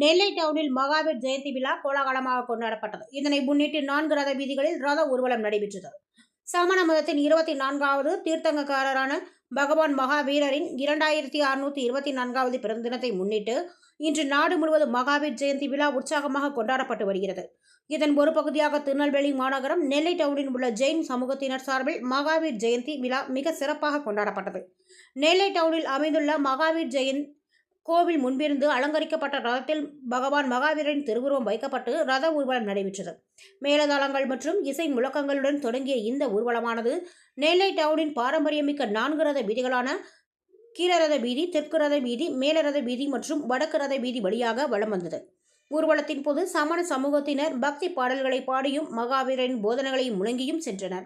நெல்லை டவுனில் மகாவீர் ஜெயந்தி விழா கோலாகலமாக கொண்டாடப்பட்டது. இதனை முன்னிட்டு 4 ரத வீதிகளில் ரத ஊர்வலம் நடைபெற்றது. சமண மதத்தின் 24வது தீர்த்தங்கக்காரரான பகவான் மகாவீரரின் 2624வது பிறந்த தினத்தை முன்னிட்டு இன்று நாடு முழுவதும் மகாவீர் ஜெயந்தி விழா உற்சாகமாக கொண்டாடப்பட்டு வருகிறது. இதன் ஒரு பகுதியாக திருநெல்வேலி மாநகரம் நெல்லை டவுனில் உள்ள ஜெயின் சமூகத்தினர் சார்பில் மகாவீர் ஜெயந்தி விழா மிக சிறப்பாக கொண்டாடப்பட்டது. நெல்லை டவுனில் அமைந்துள்ள மகாவீர் ஜெயந்த் கோவில் முன்பிருந்து அலங்கரிக்கப்பட்ட ரதத்தில் பகவான் மகாவீரரின் திருவுருவம் வைக்கப்பட்டு ரத ஊர்வலம் நடைபெற்றது. மேலதாளங்கள் மற்றும் இசை முழக்கங்களுடன் தொடங்கிய இந்த ஊர்வலமானது நெல்லை டவுனின் பாரம்பரியமிக்க 4 ரத வீதிகளான கீழரத வீதி, தெற்கு ரத வீதி, மேலரத வீதி மற்றும் வடக்கு ரத வீதி வழியாக வலம் வந்தது. ஊர்வலத்தின் போது சமண சமூகத்தினர் பக்தி பாடல்களை பாடியும் மகாவீரரின் போதனைகளையும் முழங்கியும் சென்றனர்.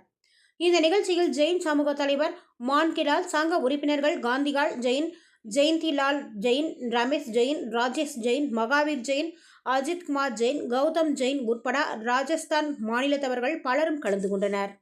இந்த நிகழ்ச்சியில் ஜெயின் சமூக தலைவர் மான்கிலால், சங்க உறுப்பினர்கள் காந்திகால் ஜெயின், ஜெயந்திலால் ஜெயின், ரமேஷ் ஜெயின், ராஜேஷ் ஜெயின், மகாவீர் ஜெயின், அஜித் குமார் ஜெயின், கௌதம் ஜெயின் உட்பட ராஜஸ்தான் மாநிலத்தவர்கள் பலரும் கலந்து கொண்டனர்.